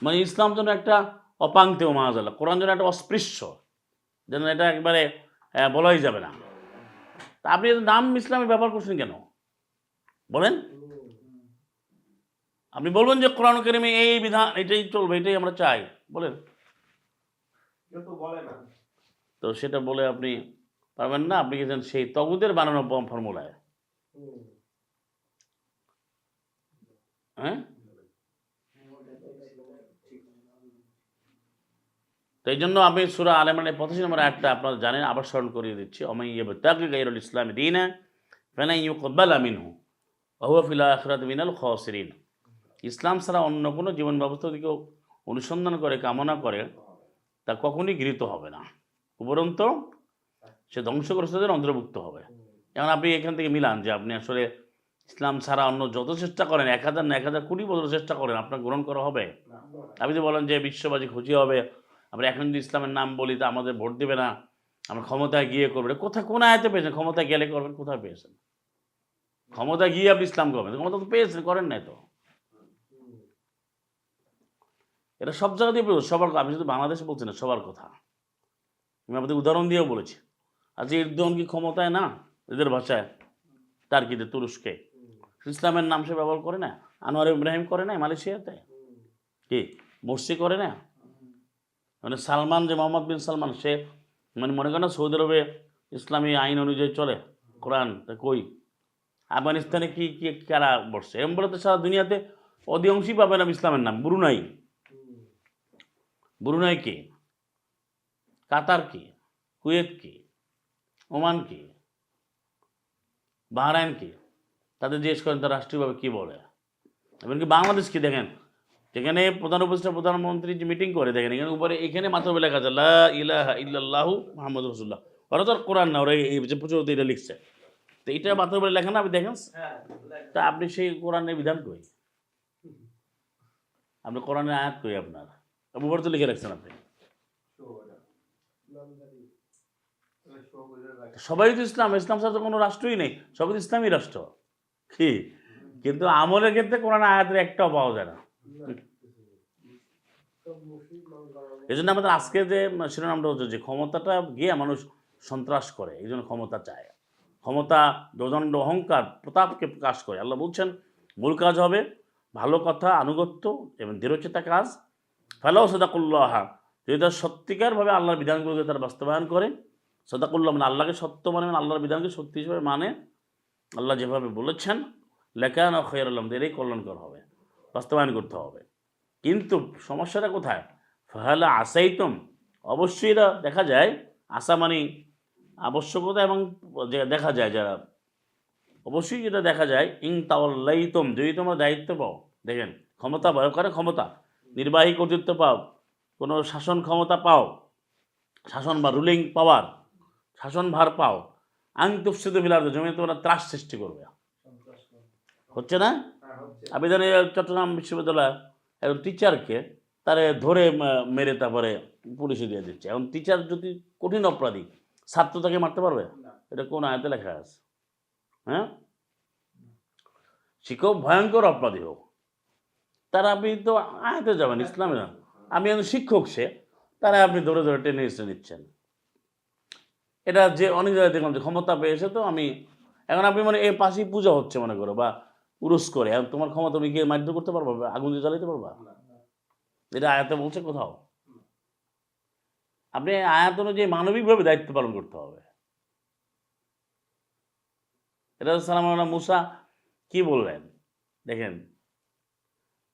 মানে ইসলাম যেন একটা অপাঙ্ক্তেয় মাহাজাল্লাহ, কোরআন যেন একটা অস্পৃশ্য, যেন এটা একবারে বলাই যাবে না। তা আপনি নাম ইসলামে ব্যবহার করছেন কেন বলেন? আপনি বলবেন যে কোরআন কারিমে এই বিধান, এটাই চলবে, এটাই আমরা চাই, বলেন। তো সেটা বলে আপনি পারবেন না। আপনি গেছেন সেই তগুদের বানানো ফর্মুলায়। হ্যাঁ, তো এই জন্য আমি সূরা আলে ইমরানের 85 নম্বর আয়াতটা আপনারা জানেন, আবার স্মরণ করিয়ে দিচ্ছি। ওমান ইয়াবতাগি গায়রাল ইসলামি দীনান ফালান ইউকবালা মিনহু ওয়া হুয়া ফিল আখিরাতি মিনাল খাসিরিন। ইসলাম ছাড়া অন্য কোনো জীবন ব্যবস্থা দিকে অনুসন্ধান করে, কামনা করে, তা কখনই গৃহীত হবে না, উপরন্তু সে ধ্বংসগ্রস্তদের অন্তর্ভুক্ত হবে। এখন আপনি এখান থেকে মিলান যে আপনি আসলে ইসলাম ছাড়া অন্য যত চেষ্টা করেন, 1000 না 1000 কোটি বছর চেষ্টা করেন, আপনার গ্রহণ করা হবে? আপনি যদি বলেন যে বিশ্ববাসী খুশি হবে, আমরা এখন যদি ইসলামের নাম বলি তা আমাদের ভোট দেবে না, আমরা ক্ষমতায় গিয়ে করবেন, কোথায় কোন আয়াতে পেয়েছেন ক্ষমতায় গেলে করবেন? কোথায় পেয়েছেন? ক্ষমতায় গিয়ে আপনি ইসলাম করবেন? ক্ষমতা তো পেয়েছেন, করেন নাই তো। এটা সব জায়গাতেই সবার, আমি শুধু বাংলাদেশে বলছি না, সবার কথা আমি আপনাদের উদাহরণ দিয়েও বলেছি। আজকে এরদোয়ান কি ক্ষমতায় না? এদের ভাষায় টার্কিতে, তুরস্কে ইসলামের নাম সে ব্যবহার করে না? আনোয়ার ইব্রাহিম করে না মালয়েশিয়াতে? কি মোর্সি করে না? মানে সালমান, যে মোহাম্মদ বিন সালমান, সে মানে মনে করেন না সৌদি আরবে ইসলামী আইন অনুযায়ী চলে কোরআন, তা কই? আফগানিস্তানে কি কি কারা বসছে? এরকম বলে তো সারা দুনিয়াতে অধিকাংশই পাবে না ইসলামের নাম। ব্রুনাই, ব্রুনাই কি? কাতার কি? কুয়েত কি? ওমান কি? বাহরাইন কি? তাদের জিজ্ঞেস করেন তারা রাষ্ট্রীয়ভাবে কী বলে। এমনকি বাংলাদেশ কি দেখেন, যেখানে প্রধান উপদেষ্টা প্রধানমন্ত্রী যে মিটিং করে, দেখেন এখানে উপরে এখানে মাত্র লেখা আছে লা ইলাহা ইল্লাল্লাহু মুহাম্মাদুর রাসূলুল্লাহ। ওরা তো কোরআন না, ওরা এই যে প্রচুর এটা লিখছে, তো এইটা মাত্র উপরে লেখা না, আপনি দেখেন। তা আপনি সেই কোরআনের বিধান কই? আপনি কোরআনের আয়াত কই আপনার? উপরে তো লিখে রাখছেন আপনি। সবাই তো ইসলাম, ইসলাম ছাড়া তো কোনো রাষ্ট্রই নেই, সবই তো ইসলামী রাষ্ট্র। কি কিন্তু আমলের ক্ষেত্রে কোরআন আয়াতের একটাও পাওয়া যায় না। এই জন্য আমাদের আজকে যে শিরোনামটা হচ্ছে যে ক্ষমতাটা গিয়ে মানুষ সন্ত্রাস করে, এই জন্য ক্ষমতা চায়। ক্ষমতা দোদণ্ড অহংকার প্রতাপকে প্রকাশ করে। আল্লাহ বলছেন মূল কাজ হবে ভালো কথা, আনুগত্য এবং দৃঢ়চেতা কাজ। ফেলাও সদাকুল্লাহ, যদি তারা সত্যিকারভাবে আল্লাহর বিধানগুলোকে তারা বাস্তবায়ন করে, সদাকুল্লাহ মানে আল্লাহকে সত্য মানে, আল্লাহর বিধানকে সত্যি হিসেবে মানে, আল্লাহ যেভাবে বলেছেন লেখান খৈরুল এরই কল্যাণকর হবে, বাস্তবায়ন করতে হবে। কিন্তু সমস্যাটা কোথায়? ফাহালা আসাইতুম, অবশ্যই এরা দেখা যায়, আশা মানে আবশ্যকতা, এবং দেখা যায় যারা, অবশ্যই যেটা দেখা যায়, ইং তাওয়াল্লাইতুম, যদি তোমরা দায়িত্ব পাও, দেখেন ক্ষমতা ভয়ঙ্কর ক্ষমতা, নির্বাহী কর্তৃত্ব পাও, কোনো শাসন ক্ষমতা পাও, শাসন বা রুলিং পাওয়ার, শাসন ভার পাও, আং তুফসিদু ফিল আরদি, জমিতে তোমরা ত্রাস সৃষ্টি করবে। হচ্ছে না? আপনি জানেন চট্টগ্রাম বিশ্ববিদ্যালয় একজন টিচারকে তারে ধরে মেরে তারপরে পুলিশে দিয়ে দিচ্ছে। এখন টিচার যদি কঠিন অপরাধী, ছাত্র তাকে মারতে পারবে? এটা কোন আয়াতে লেখা আছে? হ্যাঁ, শিক্ষক ভয়ঙ্কর অপরাধী হোক, তারা আপনি তো আয়াতে যাবেন, ইসলামে না। আমি এখন শিক্ষক, সে তারা আপনি ধরে ধরে টেনে এসে নিচ্ছেন। এটা যে অনেক জায়গায় দেখলাম যে ক্ষমতা পেয়েছে, তো আমি এখন আপনি মানে এর পাশেই পূজা হচ্ছে মনে করো, বা উরুস করে, এখন তোমার ক্ষমতা তুমি গিয়ে মারধর করতে পারবা, আগুন দিয়ে জ্বালাতে পারবা? এটা আয়াতে বলছে কোথাও? আপনি আয়াত অনুযায়ী মানবিকভাবে দায়িত্ব পালন করতে হবে। এটা সালাম মুসা কি বললেন দেখেন,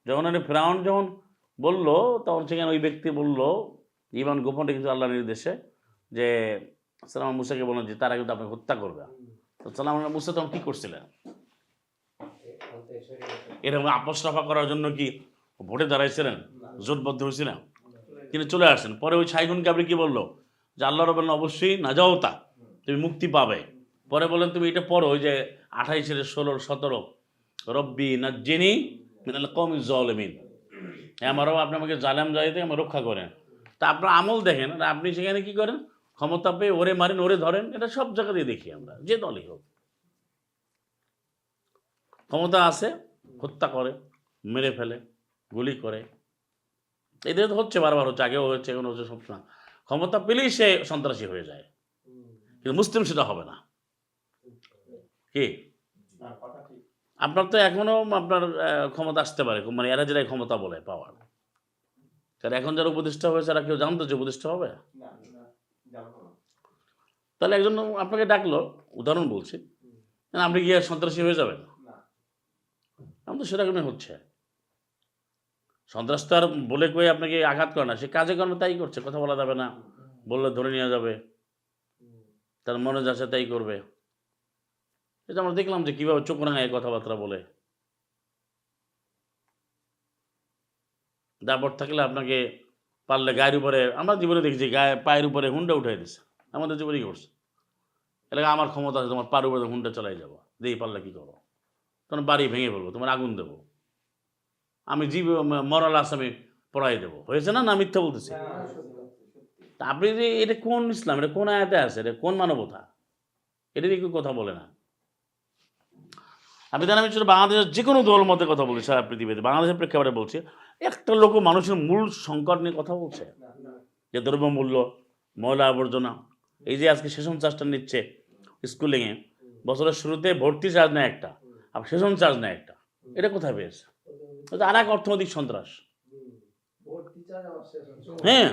যখন ফেরাউন যখন বলল, তখন সেখানে ওই ব্যক্তি বলল, ইমান গোপন রেখেছে আল্লাহ নির্দেশে, যে সালাম মুসাকে বললেন যে তারা কিন্তু আপনাকে হত্যা করবে। তো সালাম মুসা তখন কি করছিলেন? এরকম আপোষ রফা করার জন্য কি ভোটে দাঁড়াইছিলেন, জোটবদ্ধ হয়েছিলেন? কিন্তু চলে আসেন। পরে ওই ছাইগুন কাবরি কি বললো, যে আল্লাহ রবেন অবশ্যই না যাও, তা তুমি মুক্তি পাবে। পরে বলেন তুমি এটা পড়ো, ওই যে 28 16 17, রব্বি না জেনি মিনাল কওমি জালিমিন, আমারও আপনি আমাকে জালেম জাতি আমার রক্ষা করেন। তা আপনার আমল দেখেন, আপনি সেখানে কি করেন? ক্ষমতা পেয়ে ওরে মারেন, ওরে ধরেন। এটা সব জায়গাতেই দেখি আমরা, যে দলই হোক। ক্ষমতা আছে, হত্যা করে, মেরে ফেলে, গুলি করে, এদের তো হচ্ছে, বারবার হচ্ছে, আগেও হচ্ছে, এখন হচ্ছে, সবসময়। ক্ষমতা পেলেই সে সন্ত্রাসী হয়ে যায়, কিন্তু মুসলিম সেটা হবে না। কি আপনার তো এখনো আপনার ক্ষমতা আসতে পারে, মানে এরা যেটা ক্ষমতা বলে পাওয়ার, কারণ এখন যারা উপদেষ্টা হয়েছে এরা কেউ জানতো যে উপদেষ্টা হবে? তাহলে একজন আপনাকে ডাকলো, উদাহরণ বলছি, আপনি গিয়ে সন্ত্রাসী হয়ে যাবেন? এখন তো সেরকমই হচ্ছে। সন্ত্রাস তো আর বলে কয়ে আপনাকে আঘাত করে না, সে কাজে কর্মে তাই করছে, কথা বলা যাবে না, বললে ধরে নিয়ে যাবে, তার মনে যাচ্ছে তাই করবে। এটা আমরা দেখলাম যে কিভাবে চোখ রাঙায় কথাবার্তা বলে। তারপর থাকলে আপনাকে পারলে গায়ের উপরে, আমরা জীবনে দেখেছি গায়ে পায়ের উপরে হুন্ডা উঠাই দিচ্ছে, আমাদের জীবনে কি করছে, এলাকা আমার ক্ষমতা আছে, তোমার পায়ের উপরে হুন্ডা চালাই যাবো, দিয়ে পারলে কি করো, তোমার বাড়ি ভেঙে ফেলবো, তোমার আগুন দেবো, আমি জীব মরাল আসামি পড়াই দেবো। হয়েছে না? না মিথ্যা বলতেছি? তা আপনি যে এটা কোন ইসলাম, এটা কোন আয়াতে আছে, এটা কোন মানবতা, এটা নিয়ে কেউ কথা বলে না। আমি জানি, আমি বাংলাদেশের যে কোনো দল মতে কথা বলছি সারা পৃথিবীতে, বাংলাদেশের প্রেক্ষাপটে বলছি, একটা লোক মানুষের মূল সংকট নিয়ে কথা বলছে, যে দ্রব্যমূল্য, ময়লা আবর্জনা, এই যে আজকে সেশন চার্জটা নিচ্ছে স্কুলিংয়ে, বছরের শুরুতে ভর্তি চার্জ নেয় একটা, আবার সেশন চার্জ নেয় একটা, এটা কোথায় পেয়েছে? আর এক অর্থনৈতিক সন্ত্রাস। হ্যাঁ,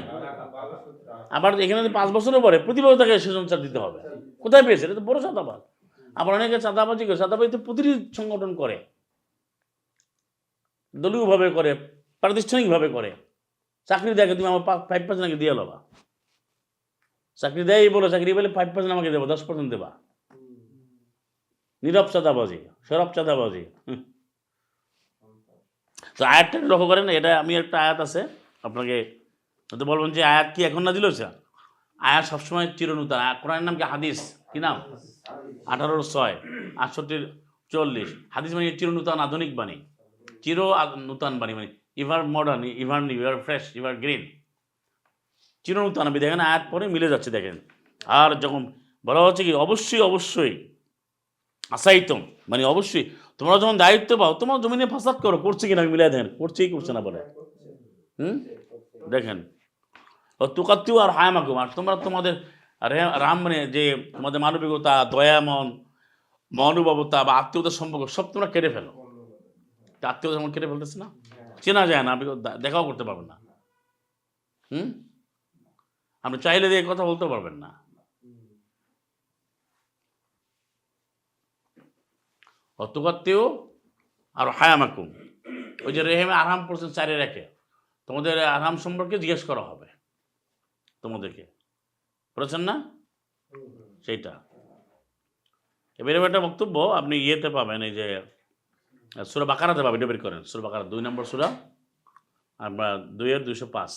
আবার এখানে 5 বছরের পরে প্রতিবার তাকে সেশন চার্জ দিতে হবে, কোথায় পেয়েছে? এটা তো বড় চাঁদাবাজ। আবার অনেকে চাঁদাবাজি করে, চাঁদাবাজি তো প্রতিটি সংগঠন করে, দলীয়ভাবে করে, প্রাতিষ্ঠানিকভাবে করে। চাকরি দেখে, তুমি আমার 5% আগে দিয়ে লবা, চাকরি দেয় বলে, চাকরি বলে 5% আমাকে দেবো, 10% দেবা, নীরব চাঁদাবাজি, সরব চাঁদাবাজি। তো আয়াতটা লক্ষ্য করেন, এটা আমি একটা আয়াত আছে আপনাকে হয়তো বলবেন যে আয়াত কি এখন না দিল? আয়াত সবসময় চিরনূতন। কোরআনের নাম কি? হাদিস। কি নাম? 18:6, 68:40। হাদিস মানে চিরনূতন, আধুনিক বাণী, চির নূতন বাণী, মানে ইভার মডার্ন, ইভার নিউ, ইভার ফ্রেশ, ইভার গ্রিন, চিরনূতন। আমি দেখেন আয়াত পরে মিলে যাচ্ছে, দেখেন। আর যখন বলা হচ্ছে কি, অবশ্যই অবশ্যই আসাইতম, মানে অবশ্যই তোমরা যখন দায়িত্ব পাও, তোমার জমিনে ফাসাদ করো, করছে কিনা আমি মিলাই দেখেন, করছেই করছে না বলে। দেখেন, তুকাত্তিও আর হায়ামাকুম, আর তোমরা তোমাদের রাম, মানে যে তোমাদের মানবিকতা, দয়ামন, মনোভাবতা বা আত্মীয়তার সম্পর্ক সব তোমরা কেটে ফেলো। আত্মীয়তা যেমন কেটে ফেলতেছে না, চেনা যায় না, আপনি দেখাও করতে পারবেন না, আপনি চাইলে দিয়ে কথা বলতে পারবেন না। অতুকাত্তিও আর হায়ামাকুম, ওই যে রেহেমে আরাম পড়ছেন 4 রেখে, তোমাদের আরাম সম্পর্কে জিজ্ঞেস করা হবে তোমাদেরকে, পড়েছেন না সেইটা। এবারে একটা বক্তব্য আপনি ইয়েতে পাবেন, এই যে সূরা বাকারাতে পাবেন, এটা বের করেন, সূরা বাকারা 2 নম্বর সূরা, আমরা 2:205।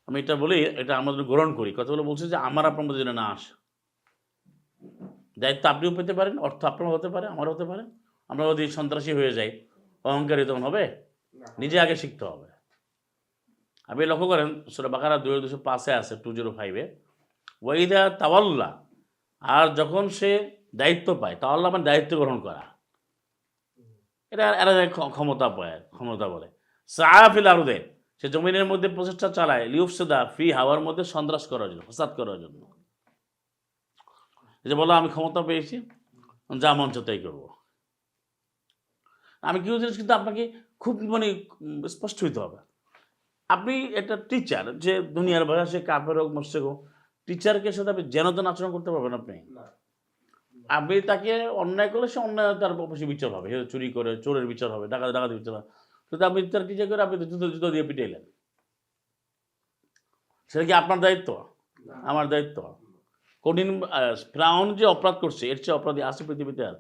আমি এটা বলি, এটা আমাদের গ্রহণ করি, কথাগুলো বলছি যে আমার আপনার মধ্যে যেন না আসে। দায়িত্ব আপনিও পেতে পারেন, অর্থ আপনার হতে পারে, আমার হতে পারে। আমরা যদি সন্ত্রাসী হয়ে যাই, অহংকারী তখন হবে, নিজে আগে শিখতে হবে। আপনি লক্ষ্য করেন সূরা বাকারা 2:205 আছে, 205-এ, ওয়াইদা তাওয়াল্লা, আর যখন সে দায়িত্ব পায়, তাওয়াল্লা মানে দায়িত্ব গ্রহণ করা, এটা এরা ক্ষমতা পায়, ক্ষমতা বলে। সাআফিল আরদে, সে জমিনের মধ্যে প্রচেষ্টা চালায়, লিউফসিদা ফি, হাওয়ার মধ্যে সন্ত্রাস করার জন্য, ফাসাদ করার জন্য। এই যে বলো আমি ক্ষমতা পেয়েছি, যা মন চায় তাই করবো। আমি কিছু জিনিস কিন্তু আপনাকে খুব মানে স্পষ্ট হইতে হবে। আপনি একটা টিচার, যে দুনিয়ার ভাষা, সে কাফের হোক মুশরিক হোক, টিচারকে সাথে আপনি যেন তেন আচরণ করতে পারবেন আপনি। আপনি তাকে অন্যায় করলে সে অন্যায়, তার অবশ্যই বিচার হবে, সে চুরি করে চোরের বিচার হবে, ডাকাতি বিচার হবে। কিন্তু আপনি তার টিচার করে আপনি জুতো দিয়ে পিটাইলেন, সেটা কি আপনার দায়িত্ব? আমার দায়িত্ব? কঠিন ফিরআউন যে অপরাধ করছে, এর চেয়ে অপরাধী আছে পৃথিবীতে আর?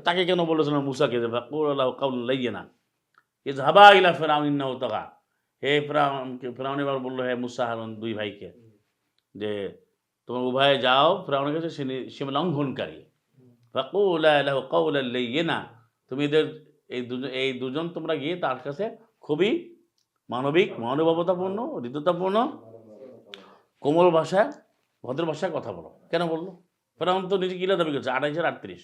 তাকে কেন বলেছিলেন মুসাকে যে না, ইযহাবা ইলা ফিরআউন ইন্নাহু তাগা, হে ফিরআউন এবার বললো, হে মুসা হারুন 2 ভাইকে, যে তোমরা উভয়ে যাও ফিরআউনের কাছে, সে লঙ্ঘনকারী, ফাকুলা লাহু কাওলান লাইয়িনা, তুমি এদের এই দুজন তোমরা গিয়ে তার কাছে খুবই মানবিক, মনোভাবতাপূর্ণ, হৃদ্যতাপূর্ণ, কোমল ভাষায়, ভদ্র ভাষায় কথা বলো। কেন বললো? ফিরআউন তো নিজে কিলা দাবি করছে, 28-38।